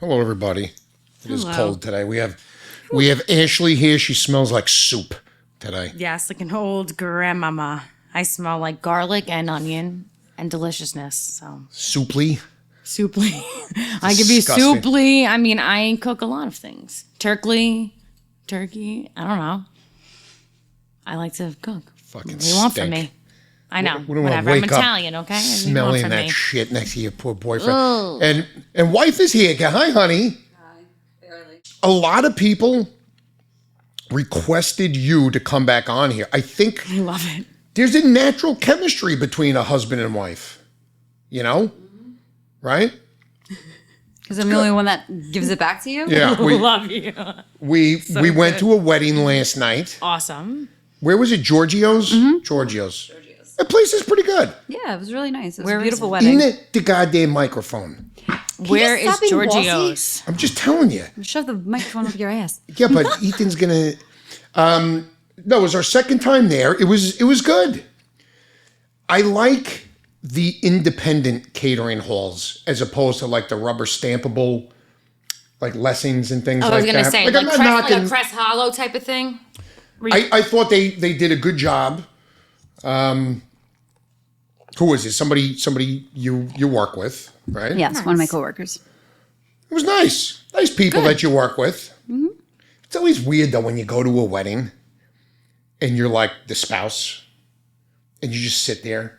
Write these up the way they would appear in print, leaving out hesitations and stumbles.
Hello, everybody. It is Hello. cold today. We have Ashley here. She smells like soup today. Yes, like an old grandmama. I smell like garlic and onion and deliciousness. So Souply. souply. I could be Disgusting. souply. I mean, I cook a lot of things. Turkey. I don't know. I like to cook. Fucking What do you want from stink. me? I know. We don't wanna Whatever. I'm wake up Italian, okay? What do you want Smelling from that me? shit next to your poor boyfriend. And wife is here. Hi, honey. Hi, barely. A lot of people requested you to come back on here. I think I love it. there's a natural chemistry between a husband and wife. You know? Right? Because I'm the only one that gives it back to you? Yeah. Love you. We went good. to a wedding last night. Awesome. Where was it? Giorgio's? Mm-hmm. Giorgio's. Giorgio's. That place is pretty good. Yeah, it was really nice. It was Where a is beautiful it? wedding. In the goddamn microphone. Where just is stop being Giorgio's? I'm just telling you. Shove the microphone up your ass. Yeah, but Ethan's gonna. No, it was our second time there. It was good. I like the independent catering halls as opposed to like the rubber stampable, like Lessings and things like that. I was going to say, I'm not like a knocking. Crest Hollow type of thing. I thought they did a good job. Who was it? Somebody you work with, right? Yes, one of my coworkers. It was nice. Nice people Good. that you work with. Mm-hmm. It's always weird, though, when you go to a wedding and you're like the spouse and you just sit there.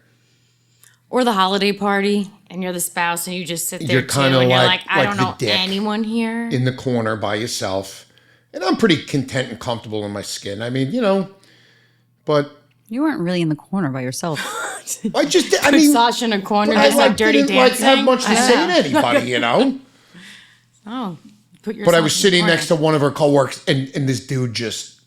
Or the holiday party, and you're the spouse, and you just sit there You're too, kinda and you're like- like, I like don't the know dick anyone here. In the corner by yourself. And I'm pretty content and comfortable in my skin. I mean, but You weren't really in the corner by yourself. I mean, Sasha in a corner, I just like dirty didn't like dancing. have much to say to anybody, Oh, put yourself But I was in the sitting corner. next to one of her coworkers, and this dude just,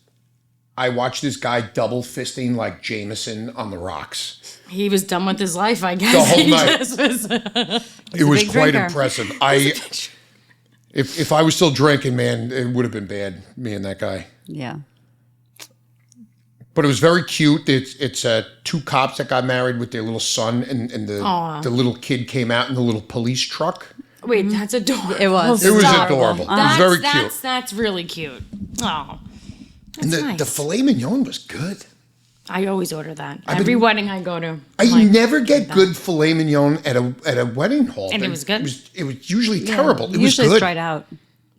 I watched this guy double fisting like Jameson on the rocks. He was done with his life, I guess. The whole He night. just was- It was big quite drinker. impressive. If I was still drinking, man, it would have been bad, me and that guy. Yeah. But it was very cute. It's two cops that got married with their little son, and the little kid came out in the little police truck. Wait, that's adorable. It was. It was Stop. adorable. It was That's, very that's, cute. That's really cute. Oh, that's And nice. the filet mignon was good. I always order that. Every wedding I go to. I I'm like, never get good filet mignon at a wedding hall. And it was good? It was usually terrible. It was Usually good. it's dried out.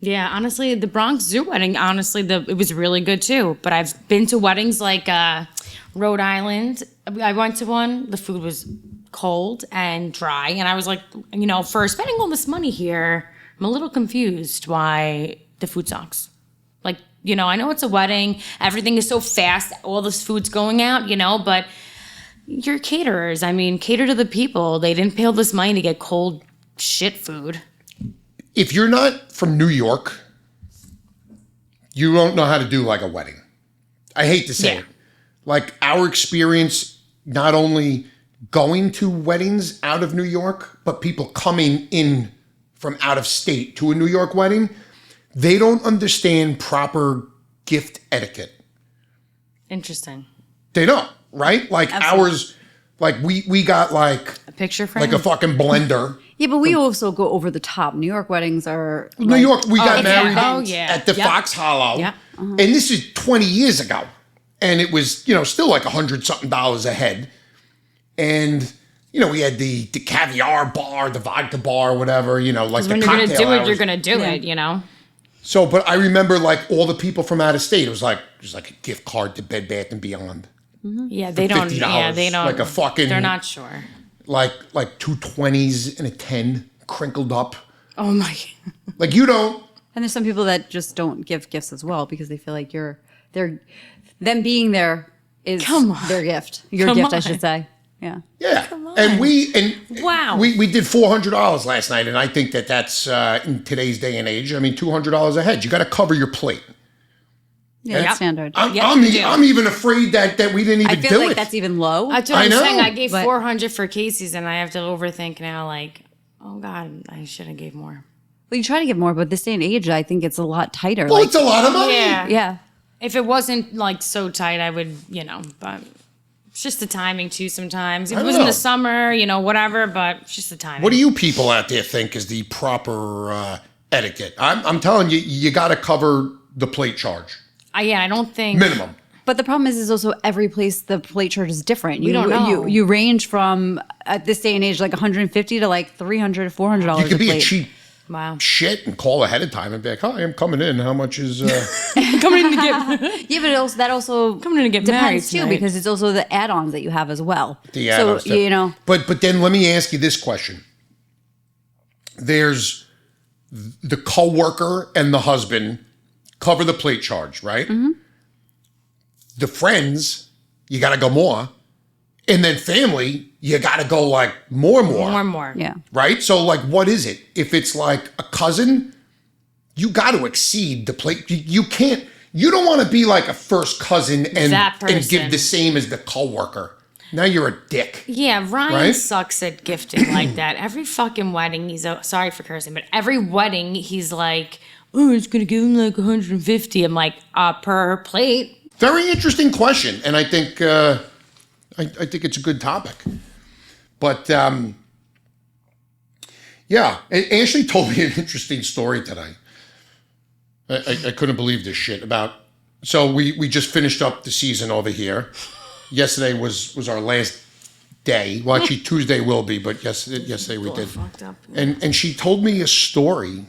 Yeah, honestly, the Bronx Zoo wedding, it was really good too. But I've been to weddings like Rhode Island. I went to one. The food was cold and dry. And I was like, for spending all this money here, I'm a little confused why the food sucks. Like, I know it's a wedding. Everything is so fast. All this food's going out, but you're caterers. I mean, cater to the people. They didn't pay all this money to get cold shit food. If you're not from New York, you don't know how to do like a wedding. I hate to say Yeah. it. Like our experience, not only going to weddings out of New York, but people coming in from out of state to a New York wedding, they don't understand proper gift etiquette. Interesting. They don't, right? Like Absolutely. ours, like we got like A picture frame? a fucking blender. Yeah, but we also go over the top. New York weddings are. New York, we got yeah. married Oh, yeah. at the Yep. Fox Hollow. Yep. And this is 20 years ago. And it was, still like $100-something a head. And, we had the caviar bar, the vodka bar, whatever, like the When you're going to cocktail do it, hours. you're going to do it, So, but I remember like all the people from out of state, it was like a gift card to Bed Bath & Beyond. Yeah, they don't. $50, Yeah, they don't. like a fucking- They're not sure. Like two 20s and a 10 crinkled up. Oh my. Like you don't. And there's some people that just don't give gifts as well because they feel like them being there is Come on. their gift. Your Come gift, I on. should say. Yeah. Yeah. on. And Wow. we did $400 last night, and I think that's in today's day and age. I mean, $200 a head. You got to cover your plate. Yeah, that's Yep. standard. I'm even afraid that we didn't even I do feel like it. that's even low. That's what I I'm know, saying. I gave but- 400 for Casey's, and I have to overthink now. Like, oh God, I should have gave more. Well, you try to give more, but this day and age, I think it's a lot tighter. Well, it's a lot of money. Yeah. yeah. If it wasn't like so tight, I would, but it's just the timing too. Sometimes if I it was don't in know. the summer, whatever. But it's just the timing. What do you people out there think is the proper etiquette. I'm telling you, you got to cover the plate charge. I don't think Minimum. But the problem is also every place the plate charge is different. We don't know. You range from at this day and age like 150 to like $300, $400. You could be plate. a cheap wow. shit and call ahead of time and be like, "Hi, I'm coming in. How much is?" Coming in to get Yeah, but that also coming in to get married depends too, tonight. because it's also the add-ons that you have as well. The add-ons so too. you know, But then let me ask you this question. There's the coworker and the husband cover the plate charge, right? Mm-hmm. The friends, you got to go more. And then family, you got to go like more and more. more and more. yeah. Right? So like, what is it? If it's like a cousin, you got to exceed the plate. You can't, you don't want to be like a first cousin and That give person. the same as the coworker. Now you're a dick. Yeah, Ryan Right? sucks at gifting like that. Every fucking wedding, sorry for cursing, but every wedding, he's like, oh, it's going to give him like 150. I'm like, per plate. Very interesting question, and I think I think it's a good topic. But yeah, Ashley told me an interesting story today. I couldn't believe this shit about. So we just finished up the season over here. Yesterday was our last day. Well, actually Tuesday will be, but yesterday we did. Fucked up. And she told me a story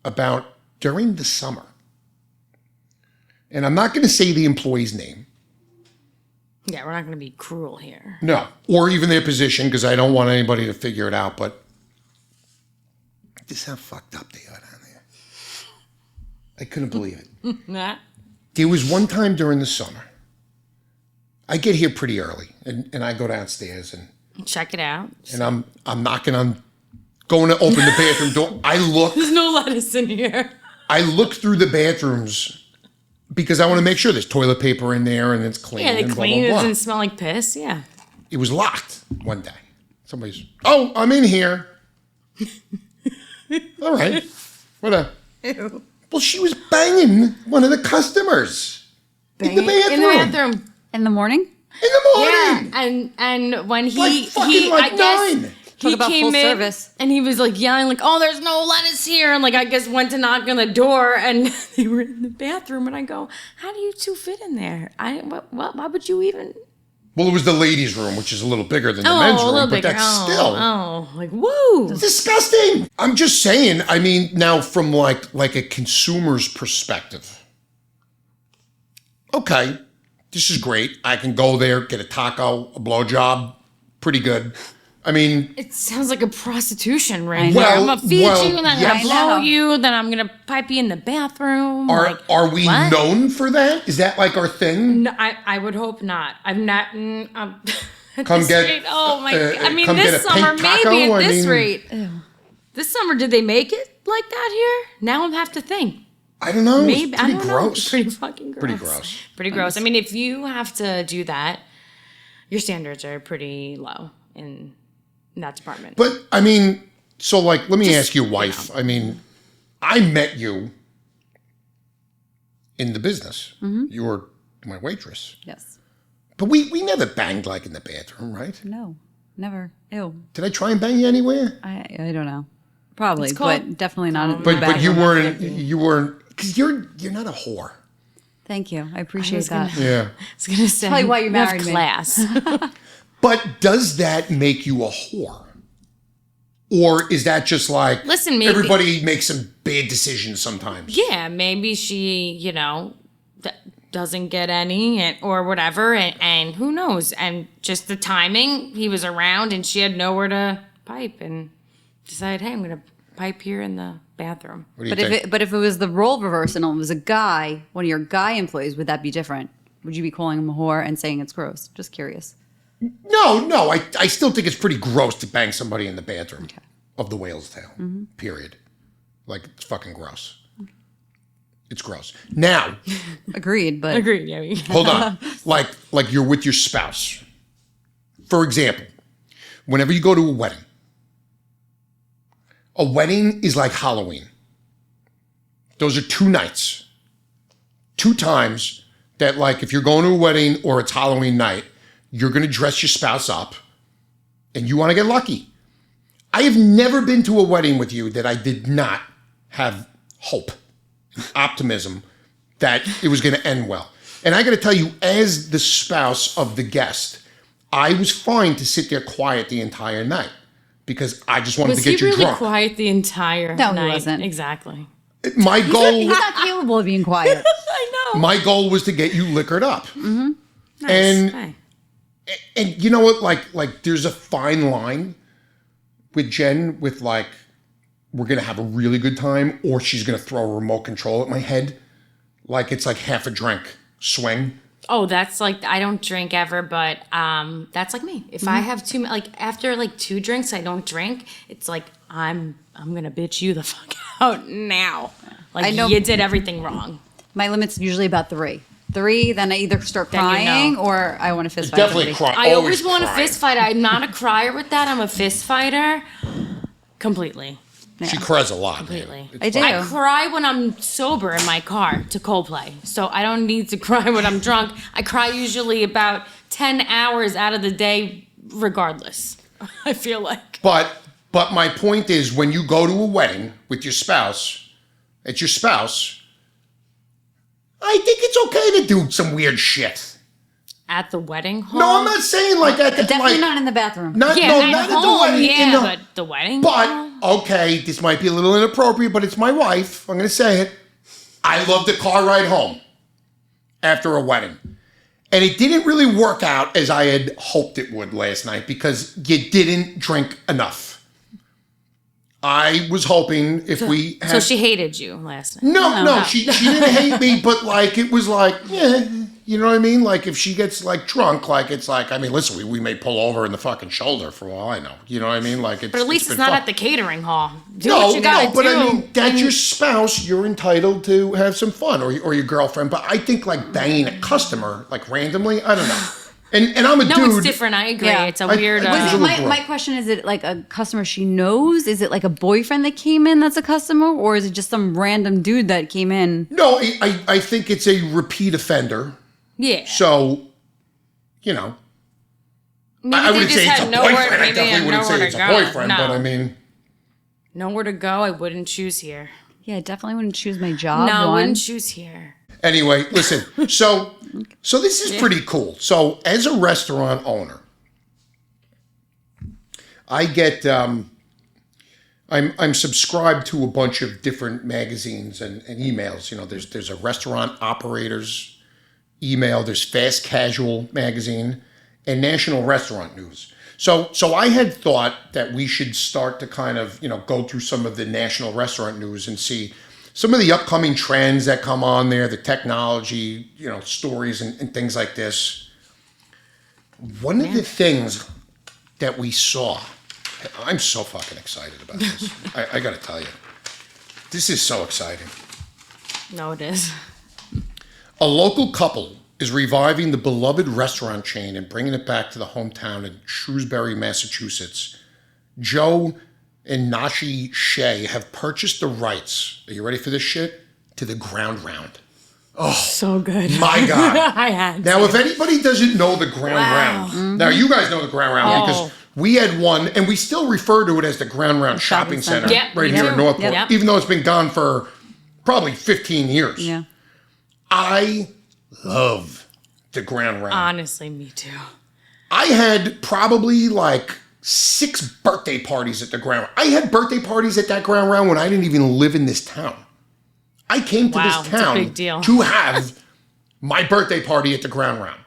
about during the summer. And I'm not going to say the employee's name. Yeah, we're not going to be cruel here. No. Or even their position, because I don't want anybody to figure it out. But this is how fucked up they are down there. I couldn't believe it. Nah. There was one time during the summer. I get here pretty early, and I go downstairs, Check it out. and I'm knocking on, going to open the bathroom door. There's no lettuce in here. I look through the bathrooms because I want to make sure there's toilet paper in there and it's clean. Yeah, they and clean it. blah, blah, blah. Doesn't smell like piss. Yeah. It was locked one day. Somebody's, oh, I'm in here. All right. What a. Ew. Well, she was banging one of the customers in the bathroom. In the bathroom. In the morning? In the Yeah, morning. and when Like fucking like I guess 9. Talk about came full in service. and he was like yelling like, "Oh, there's no lettuce here!" And like I guess went to knock on the door and they were in the bathroom. And I go, "How do you two fit in there? Why would you even?" Well, it was the ladies' room, which is a little bigger than the men's a room, little but bigger. that's still like woo. disgusting. I'm just saying. I mean, now from like a consumer's perspective, okay, this is great. I can go there, get a taco, a blowjob, pretty good. I mean, It sounds like a prostitution ring. Well, I'm gonna feed well, you, and then I'm yes. gonna blow I know. you, then I'm gonna pipe you in the bathroom. are we what? known for that? Is that like our thing? No, I would hope not. I'm not. At Come this get, rate, oh my! I mean, come this get a summer pink taco? maybe at I this mean- rate. This summer, did they make it like that here? Now I have to think. I don't know. Maybe It's pretty I don't know. gross. It's pretty fucking gross. Pretty gross. Pretty gross. I mean, if you have to do that, your standards are pretty low in that department. But I mean, so like, let me ask you, wife. I mean, I met you in the business. Mm-hmm. You were my waitress, Yes. but we never banged like in the bathroom, right? No. Never. Ew. Did I try and bang you anywhere? I don't know. Probably, It's called- but definitely not. in the But back. you weren't because you're not a whore. Thank you. I appreciate that. Yeah. I was gonna say, Probably why you have married me. class. But does that make you a whore? Or is that just like, Listen, maybe- everybody makes some bad decisions sometimes? Yeah, maybe she, doesn't get any or whatever, and who knows? And just the timing, he was around and she had nowhere to pipe and decided, hey, I'm going to pipe here in the bathroom. What do you But think? if it was the role reverse and it was a guy, one of your guy employees, would that be different? Would you be calling him a whore and saying it's gross? Just curious. No, I still think it's pretty gross to bang somebody in the bathroom of the whale's tail, period. Like, it's fucking gross. It's gross. Now, Agreed, but Agreed, yeah. hold on. Like you're with your spouse. For example, whenever you go to a wedding is like Halloween. Those are 2 nights. 2 times that, like, if you're going to a wedding or it's Halloween night, you're going to dress your spouse up and you want to get lucky. I have never been to a wedding with you that I did not have hope, optimism that it was going to end well. And I got to tell you, as the spouse of the guest, I was fine to sit there quiet the entire night because I just wanted to get you Was he really drunk. quiet the entire night? No, he wasn't. Exactly. My goal, He's not capable of being quiet. I know. my goal was to get you liquored up. Nice. and- Hey. And you know what? Like, there's a fine line with Jen with like, we're going to have a really good time or she's going to throw a remote control at my head. Like, it's like half a drink swing. Oh, that's like, I don't drink ever, but that's like me. If I have too, like after like 2 drinks, I don't drink. It's like, I'm going to bitch you the fuck out now. Like, I know- you did everything wrong. My limit's usually about 3. 3, then I either start Then you crying know. or I want to fist fight Definitely somebody. cry. I always want a crying. fist fight. I'm not a crier with that. I'm a fist fighter. Completely. She cries a lot. Completely. Man. I do. I cry when I'm sober in my car to Coldplay. So I don't need to cry when I'm drunk. I cry usually about 10 hours out of the day regardless. I feel like. But my point is, when you go to a wedding with your spouse, it's your spouse. I think it's okay to do some weird shit. At the wedding hall? No, I'm not saying like at the Definitely like, not in the bathroom. Not Yeah, no, at not at the home, wedding. yeah, no. but the wedding hall? But okay, this might be a little inappropriate, but it's my wife. I'm going to say it. I love the car ride home after a wedding. And it didn't really work out as I had hoped it would last night because you didn't drink enough. I was hoping if we had... So she hated you last night. No, she didn't hate me, but like it was like, yeah, you know what I mean? Like if she gets like drunk, like it's like, I mean, listen, we may pull over in the fucking shoulder for all I know. You know what I mean? Like it's But at least it's been not fun. at the catering hall. Do No, what you gotta no, but do. I mean, that's your spouse. You're entitled to have some fun, or your girlfriend. But I think like banging a customer like randomly, I don't know. And I'm a No, dude. it's different. I agree. Yeah. It's a I- weird. I- Was It's it, a little my gross. question is it like a customer she knows? Is it like a boyfriend that came in that's a customer? Or is it just some random dude that came in? No, I think it's a repeat offender. yeah. So, you know, Maybe I they wouldn't just say it's had a nowhere. boyfriend. I Maybe they definitely had wouldn't nowhere say to it's a go. boyfriend. No. But I mean, Nowhere to go. I wouldn't choose here. Yeah, I definitely wouldn't choose my job. No, I one. wouldn't choose here. anyway, listen. So this is pretty cool. So as a restaurant owner, I get I'm subscribed to a bunch of different magazines and emails. You know, there's a restaurant operators email, there's Fast Casual magazine, and National Restaurant News. So I had thought that we should start to kind of, you know, go through some of the National Restaurant News and see some of the upcoming trends that come on there, the technology, you know, stories and things like this. One of the things that we saw, I'm so fucking excited about this. I got to tell you, this is so exciting. No, it is. A local couple is reviving the beloved restaurant chain and bringing it back to the hometown in Shrewsbury, Massachusetts. Joe and Nashi Shea have purchased the rights, are you ready for this shit? To the Ground Round. So good. My God. I had. Now, if anybody doesn't know the Ground Round, now you guys know the Ground Round because we had one, and we still refer to it as the Ground Round Shopping Center Yep, right me here too. in Northport, Yep. even though it's been gone for probably 15 years. Yeah. I love the Ground Round. Honestly, me too. I had probably like 6 birthday parties at the Ground Round. I had birthday parties at that Ground Round when I didn't even live in this town. I came to Wow, this it's a town big deal. to have my birthday party at the Ground Round.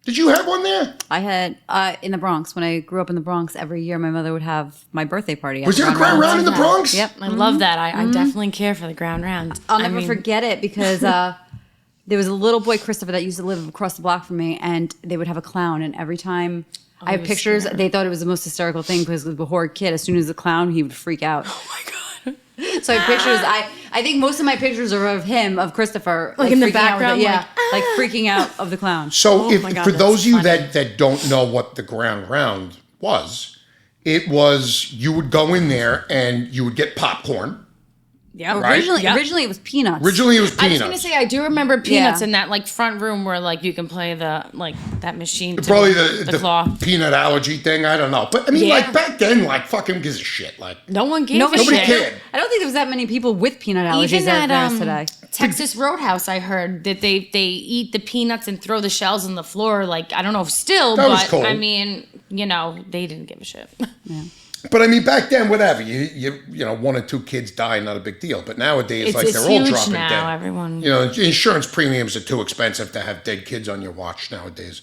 Did you have one there? I had in the Bronx, when I grew up in the Bronx, every year my mother would have my birthday party. at Was there a Ground Ground Round in the that. Bronx? Yep. I love that. I definitely care for the Ground Round. I'll never forget it because there was a little boy, Christopher, that used to live across the block from me, and they would have a clown. And every time I have was pictures, scared. they thought it was the most hysterical thing because the horrid kid, as soon as the clown, he would freak out. Oh my god. So I have pictures. I think most of my pictures are of him, of Christopher, Like in the freaking out with background, it. Yeah, like, like freaking out of the clown. So Oh if my God, for that's those of you funny. that don't know what the Ground Round was, it was you would go in there and you would get popcorn, Yeah. Right? Originally it was peanuts. Originally, it was I was peanuts. gonna say I do remember peanuts Yeah. in that like front room where like you can play the like that machine. To Probably the claw. the peanut allergy thing. I don't know. But I mean, Yeah. like back then, like fucking gives a shit. Like No one gave a Nobody shit. cared. I don't think there was that many people with peanut allergies Even as at there is today. Texas Roadhouse, I heard that they eat the peanuts and throw the shells on the floor. Like I don't know if still, That was but cool. I mean, you know, they didn't give a shit. But I mean, back then, whatever you know, 1 or 2 kids die, not a big deal. But nowadays, like It's they're all huge dropping now. dead. Everyone. You know, insurance premiums are too expensive to have dead kids on your watch nowadays.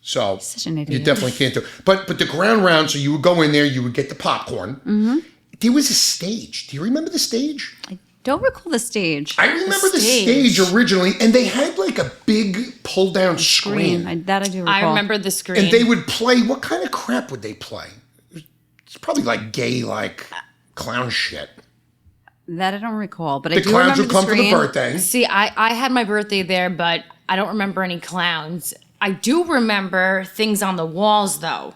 So Such an you idiot. definitely can't do. But the ground round, so you would go in there, you would get the popcorn. Mm-hmm. There was a stage. Do you remember the stage? I don't recall the stage. I remember the stage originally, and they had like a big pull down screen. I do recall. I remember the screen. And they would play, what kind of crap would they play? It's probably like gay, like clown shit. That I don't recall, but The I do clowns remember would come the for the screen. birthday. See, I had my birthday there, but I don't remember any clowns. I do remember things on the walls, though,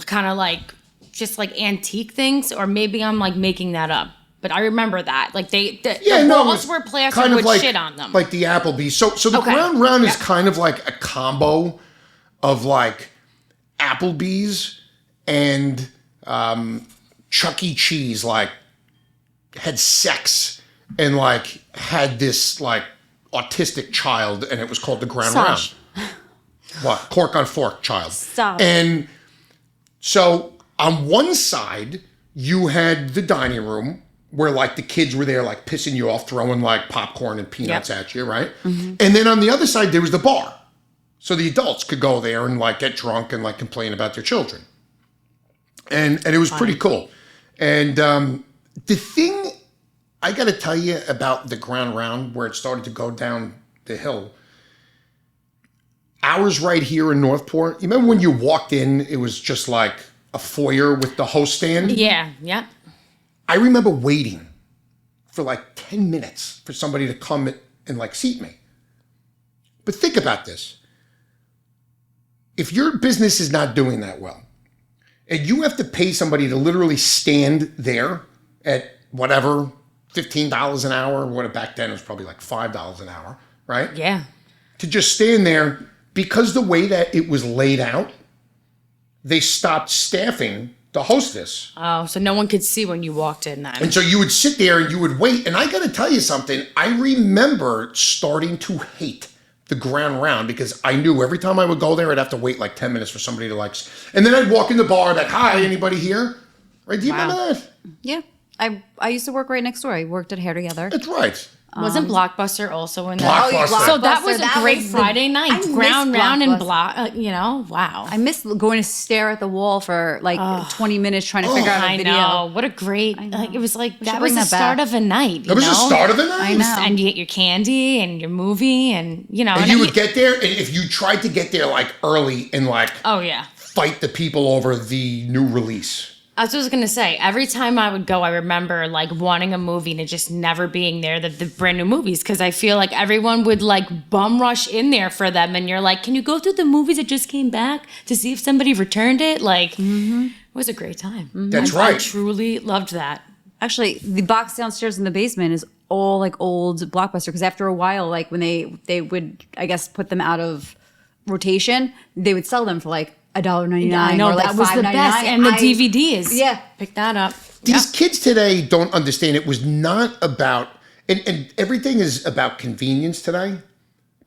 kind of like just like antique things, or maybe I'm like making that up. But I remember that, like the It walls was were plastered kind of with like, shit on them. like the Applebee's. So the Okay. ground round is Yeah. kind of like a combo of like Applebee's and Chuck E. Cheese, like had sex and like had this like autistic child, and it was called the ground Sash. round. What? Cork on fork child. Stop. And so on one side, you had the dining room where like the kids were there like pissing you off, throwing like popcorn and peanuts Yep. at you, right? And then on the other side, there was the bar. So the adults could go there and like get drunk and like complain about their children. And it was pretty cool. And the thing I got to tell you about the ground round where it started to go down the hill, ours right here in Northport, you remember when you walked in, it was just like a foyer with the host stand? Yeah, yeah. I remember waiting for like 10 minutes for somebody to come and like seat me. But think about this. If your business is not doing that well, and you have to pay somebody to literally stand there at whatever, $15 an hour, what back then it was probably like $5 an hour, right? Yeah. To just stand there, because the way that it was laid out, they stopped staffing the hostess. Oh, so no one could see when you walked in then. And so you would sit there and you would wait. And I got to tell you something. I remember starting to hate the ground round because I knew every time I would go there, I'd have to wait like 10 minutes for somebody to like, and then I'd walk in the bar like, hi, anybody here? Right? Do you remember that? Yeah. I used to work right next door. I worked at Hair Together. That's right. Wasn't Blockbuster also in that? Blockbuster. So that was a That great was the- Friday I night. miss Ground round and Blockbuster. block. You know, wow. I miss going to stare at the wall for like 20 minutes trying to figure out a I video. know. What a great. Like, it was like should that was bring the that start back. of a night. That was the start of the night. I know. And you get your candy and your movie and you know. And you would get there, and if you tried to get there like early and like Oh yeah. fight the people over the new release. I was just gonna say, every time I would go, I remember like wanting a movie and it just never being there, the brand new movies, because I feel like everyone would like bum rush in there for them, and you're like, can you go through the movies that just came back to see if somebody returned it? Like, it was a great time. That's I right. truly loved that. Actually, the box downstairs in the basement is all like old Blockbuster because after a while, like when they would, I guess, put them out of rotation, they would sell them for like $1.99. I know or like that was the $5.99. best, and the DVDs. Yeah. Pick that up. These kids today don't understand it was not about, and everything is about convenience today,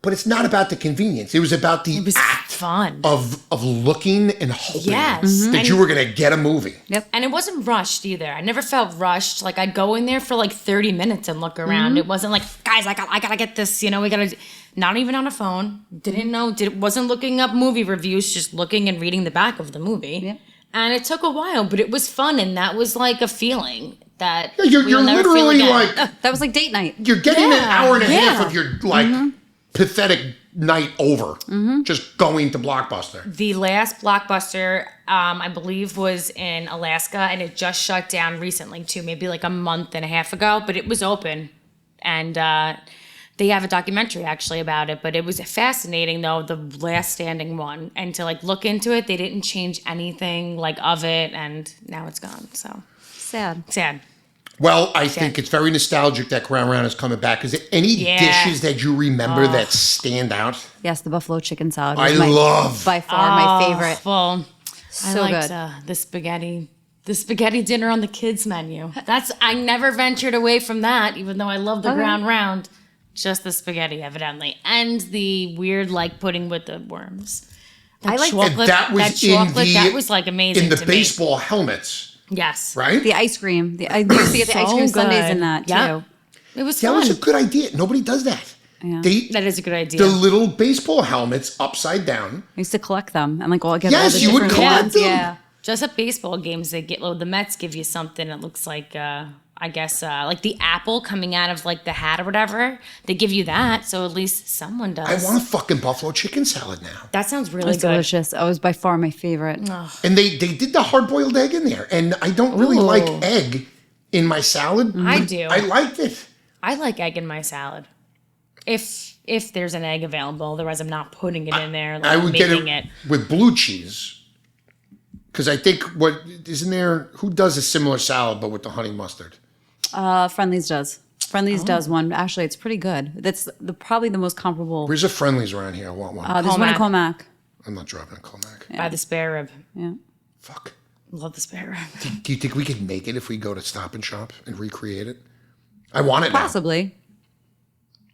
but it's not about the convenience. It was about the It was act fun. of looking and hoping Yes. that And- you were going to get a movie. Yep. And it wasn't rushed either. I never felt rushed. Like I'd go in there for like 30 minutes and look around. It wasn't like, guys, I gotta get this. You know, we gotta. Not even on a phone. Didn't know. Wasn't looking up movie reviews. Just looking and reading the back of the movie. Yep. And it took a while, but it was fun, and that was like a feeling that Yeah, you're we'll never feel literally again. like, That was like date night. you're getting an Yeah, hour and a half yeah. of your like pathetic night over just going to Blockbuster. The last Blockbuster, I believe, was in Alaska, and it just shut down recently too, maybe like a month and a half ago. But it was open, and they have a documentary actually about it. But it was fascinating, though, the last standing one, and to like look into it, they didn't change anything like of it, and now it's gone. So Sad. sad. Well, I think it's very nostalgic that Ground Round is coming back. Is there any dishes that you remember that stand out? Yes, the buffalo chicken salad. I Was love. by far my favorite. Well, So I liked good. the spaghetti dinner on the kids menu. I never ventured away from that, even though I love the Ground Round. Just the spaghetti, evidently, and the weird like pudding with the worms. I like chocolate. that Was like amazing in the to baseball helmets, me. Yes, right? the ice cream. I used to get the ice So cream sundaes good. in that too. Yeah. It was That fun. was a good idea. Nobody does that. Yeah. That is a good idea. The little baseball helmets upside down. I used to collect them and like get Yes, all the you would different collect ones. them. Yeah. Just at baseball games, the Mets give you something that looks like, I guess, like the apple coming out of like the hat or whatever. They give you that, so at least someone does. I want a fucking buffalo chicken salad now. That sounds really It's good. delicious. It was by far my favorite. And they did the hard boiled egg in there, and I don't really Ooh. like egg in my salad. I but do. I liked it. I like egg in my salad. If there's an egg available, otherwise I'm not putting it in there. Like I would get making it with blue cheese. Because I think isn't there? Who does a similar salad but with the honey mustard? Friendly's does. Friendly's does one. Actually, it's pretty good. That's probably the most comparable. Where's a Friendly's around here? I want one. There's one in Colmac. Colmac. I'm not dropping a Colmac. By the spare rib. Yeah. Fuck. Love the spare rib. Do you think we could make it if we go to Stop and Shop and recreate it? I want it now. Possibly.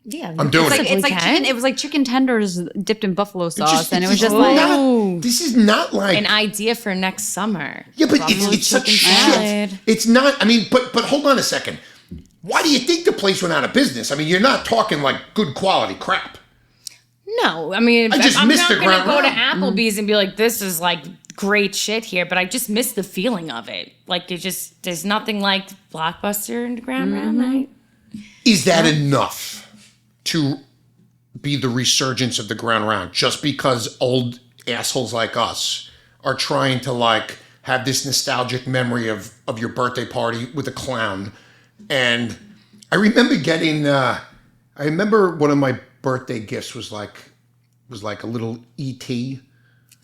Yeah, I'm doing it. It's like chicken. It was like chicken tenders dipped in buffalo sauce, and it was it's just like this is not like an idea for next summer. yeah, but Buffalo it's such chicken shit. salad. It's not. I mean, but hold on a second. Why do you think the place went out of business? I mean, you're not talking like good quality crap. No, I mean, I just I'm missed not the going to Ground go to Round. Applebee's and be like, this is like great shit here, but I just miss the feeling of it. Like, there's nothing like Blockbuster and Ground Round night. Is that enough to be the resurgence of the Ground Round? Just because old assholes like us are trying to like have this nostalgic memory of your birthday party with a clown. And I remember getting I remember one of my birthday gifts was like a little ET.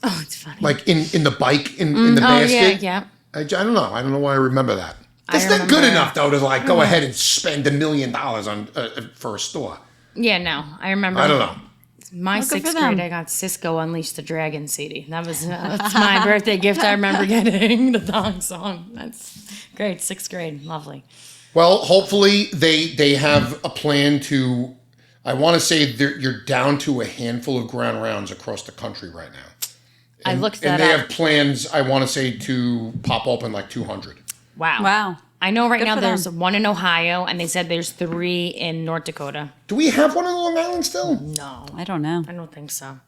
Oh, it's funny. Like in the bike in the basket. yeah. I don't know. I don't know why I remember that. That's I not good remember- enough though to like go ahead and spend $1 million on for a store. Yeah, no, I remember. I don't know. My good for sixth them. grade, I got Cisco Unleash the Dragon CD. That's my birthday gift I remember getting, the thong song. That's great, sixth grade, lovely. Well, hopefully they have a plan to. I want to say you're down to a handful of Ground Rounds across the country right now. I looked And that they up. have plans, I want to say, to pop open like 200. Wow. I know right Good now for there's them. one in Ohio, and they said there's 3 in North Dakota. Do we have one on Long Island still? No, I don't know. I don't think so.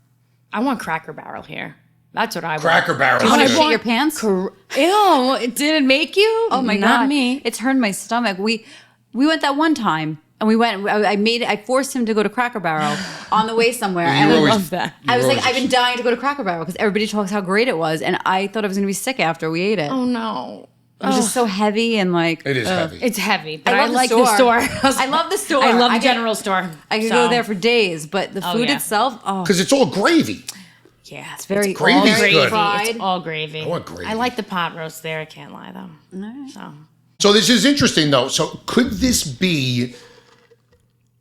I want Cracker Barrel here. That's what I want. Cracker Barrel. You want to is shit good. your pants? Ew, did it make you? Oh my Not god, me. It turned my stomach. We went that one time, and we went. I forced him to go to Cracker Barrel on the way somewhere, and You always- love that. you I was like, always- I've been dying to go to Cracker Barrel because everybody talks how great it was, and I thought I was going to be sick after we ate it. Oh no. It was just so heavy and like. It is heavy. It's heavy, but I I, love the like the store. store. I love the store. I love I the get- general store. I could So, go there for days, but the food yeah. itself, Because it's all gravy. Yeah, it's very Gravy's all very good. fried. It's all gravy. I want gravy. I like the pot roast there. I can't lie though. So So this is interesting though. So could this be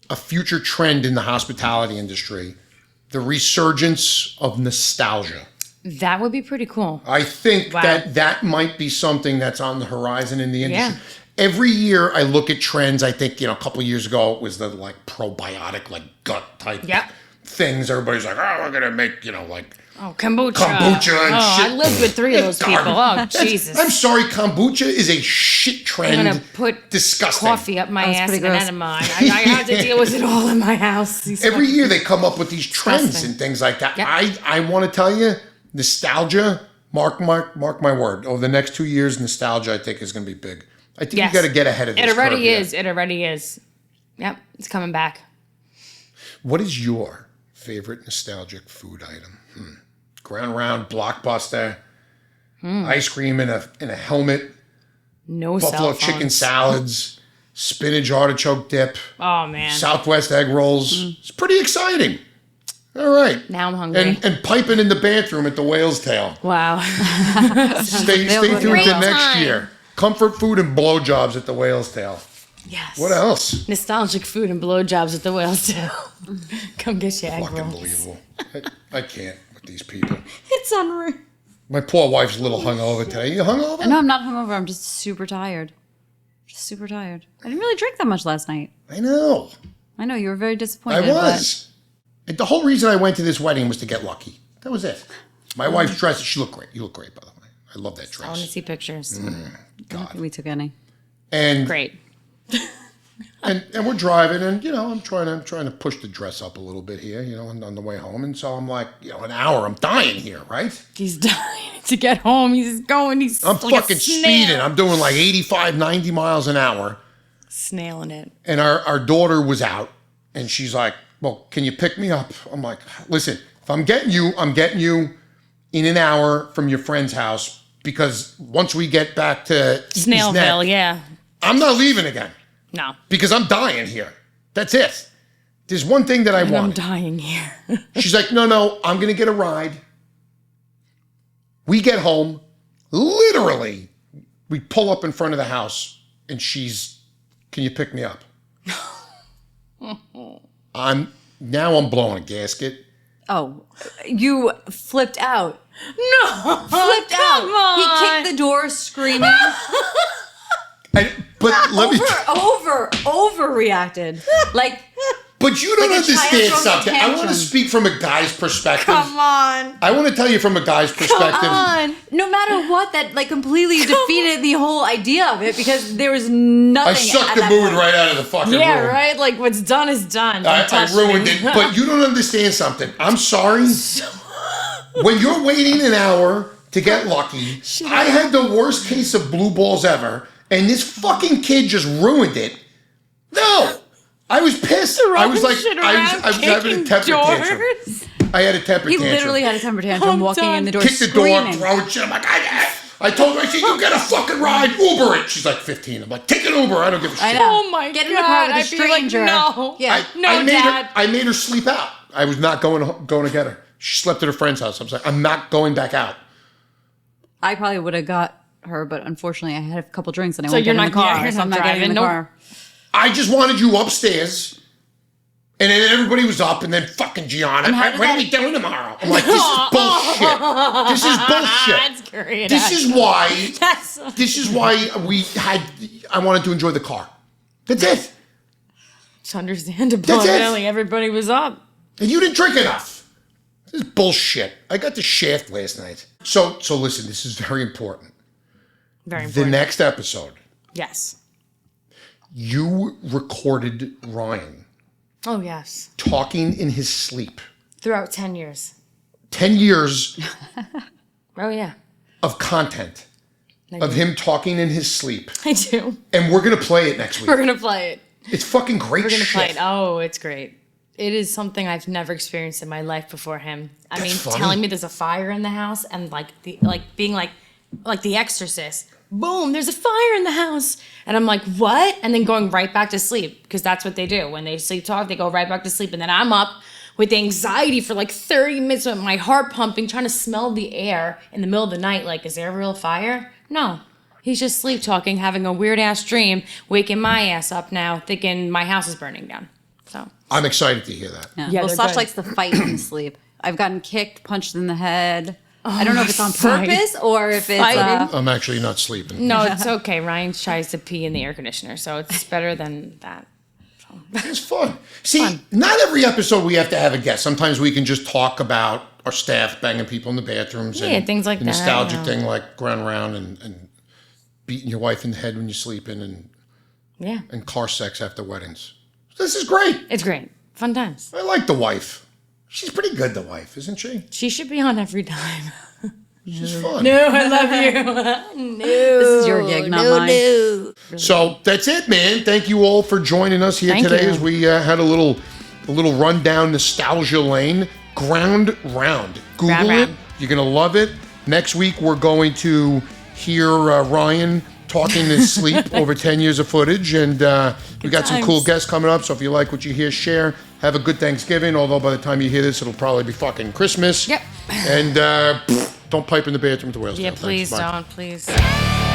a future trend in the hospitality industry? The resurgence of nostalgia. that would be pretty cool. I think Wow. that might be something that's on the horizon in the industry. Yeah. Every year I look at trends. I think, a couple of years ago it was the like probiotic, like gut type Yep. things. Everybody's like, oh, we're gonna make, like Oh, kombucha. Kombucha and oh, shit. I lived with 3 of those people. Oh, Jesus. I'm sorry, kombucha is a shit trend. I'm gonna put disgusting. coffee up my That's ass pretty in an gross. enema. I have to deal with it all in my house. Every year they come up with these trends Disgusting. and things like that. Yep. I want to tell you, nostalgia. Mark my word. Over the next 2 years, nostalgia I think is going to be big. I think Yes. you got to get ahead of this. It already curve here. is. It already is. Yep, it's coming back. What is your favorite nostalgic food item? Ground Round, Blockbuster, ice cream in a helmet, No buffalo cell phones. chicken salads, spinach artichoke dip, Oh man. Southwest egg rolls. It's pretty exciting. All right. Now I'm hungry. And piping in the bathroom at the Whale's Tail. Wow. Stay Great tuned to next time. year. Comfort food and blowjobs at the Whale's Tail. Yes. What else? Nostalgic food and blowjobs at the Whale's Tail. Come get your egg Fucking rolls. unbelievable. I can't with these people. It's unreal. My poor wife's a little hungover today. You hungover? No, I'm not hungover. I'm just super tired. Just super tired. I didn't really drink that much last night. I know. I know you were very disappointed. I was. And the whole reason I went to this wedding was to get lucky. That was it. My wife's dress, she looked great. You look great, by the way. I love that I want to dress. see pictures. I don't think we took any. And Great. and we're driving, and I'm trying to push the dress up a little bit here, on the way home. And so I'm like, an hour, I'm dying here, right? He's dying to get home. He's going. He's I'm like fucking speeding. I'm doing like 85, 90 miles an hour. Snailing it. And our daughter was out, and she's like, well, can you pick me up? I'm like, listen, if I'm getting you in an hour from your friend's house, because once we get back to Eaton's Snailville, Neck, yeah. I'm not leaving again No. because I'm dying here. That's it. There's one thing that I I'm want. dying here. She's like, no, I'm going to get a ride. We get home. Literally, we pull up in front of the house, and can you pick me up? I'm blowing a gasket. Oh, you flipped out. No. Flipped out. Come on. He kicked the door screaming. But let me. Overreacted. Like, But you don't Like a child understand throwing a something. I want to tantrum. speak from a guy's perspective. Come on. I want to tell you from a guy's perspective. Come on. no matter what, that like completely defeated the whole idea of it because there was nothing. I sucked at the that mood point. right out of the fucking Yeah, room. right? Like what's done is done. Don't I touch ruined me. it. But you don't understand something. I'm sorry. When you're waiting an hour to get lucky, I had the worst case of blue balls ever, and this fucking kid just ruined it. No. I was pissed. I was like, I was having a temper tantrum. I had a temper He tantrum. literally had a temper tantrum I'm walking done. in the door Kicked the door, screaming. throwing shit. I'm like, I told her, I said, you get a fucking ride, Uber it. She's like 15. I'm like, take an Uber. I don't give a shit. I know. Oh my Get God. in the car with a I'd be like, stranger. no. Yeah. No, Dad. I made her sleep out. I was not going to get her. She slept at her friend's house. I was like, I'm not going back out. I probably would have got her, but unfortunately I had a couple drinks and I So won't you're get in not- the car. yeah, you're so I'm not not getting in the driving. car. I just wanted you upstairs. And then everybody was up, and then fucking Gianna, how did what are that- we doing tomorrow? I'm like, this is bullshit. This is bullshit. That's great. This is why. That's This is why I wanted to enjoy the car. That's it. it's understandable. That's it. Really, everybody was up. And you didn't drink enough. This is bullshit. I got the shaft last night. So listen, this is very important. Very The important. next episode, Yes. you recorded Ryan Oh, yes. talking in his sleep. Throughout 10 years. 10 years Oh, yeah. of content of him talking in his sleep. I do. And we're going to play it next week. We're going to play it. It's fucking great We're going to shit. play it. Oh, it's great. It is something I've never experienced in my life before him. I That's mean, funny. telling me there's a fire in the house and being like the Exorcist. Boom, there's a fire in the house. And I'm like, what? And then going right back to sleep because that's what they do. When they sleep talk, they go right back to sleep. And then I'm up with anxiety for like 30 minutes with my heart pumping, trying to smell the air in the middle of the night. Like, is there a real fire? No. He's just sleep talking, having a weird ass dream, waking my ass up now, thinking my house is burning down. So I'm excited to hear that. Yeah. Yeah, Well, they're Slash good. likes to fight in his sleep. I've gotten kicked, punched in the head. I don't know if it's on fight. purpose or if it's Fighting. I'm actually not sleeping. no, it's okay. Ryan tries to pee in the air conditioner, so it's better than that. It's fun. See, not every episode we have to have a guest. Sometimes we can just talk about our staff banging people in the bathrooms. Yeah, and things like the that, nostalgic you know. thing like going around and beating your wife in the head when you're sleeping Yeah, and car sex after weddings. This is great. it's great. Fun times. I like the wife. She's pretty good, the wife, isn't she? She should be on every time. She's fun. No, I love you. this is your gig, not mine. So that's it, man. Thank you all for joining us here Thank today you. as we had a little rundown nostalgia lane. Ground Round. Google Ground it. Round. You're gonna love it. Next week we're going to hear Ryan talking in his sleep over 10 years of footage, and we got some cool times. guests coming up. So if you like what you hear, share. Have a good Thanksgiving. Although by the time you hear this, it'll probably be fucking Christmas. Yep. And don't pipe in the bathroom at the Whale's Yeah, Tail. Thanks. please Bye. don't. Please.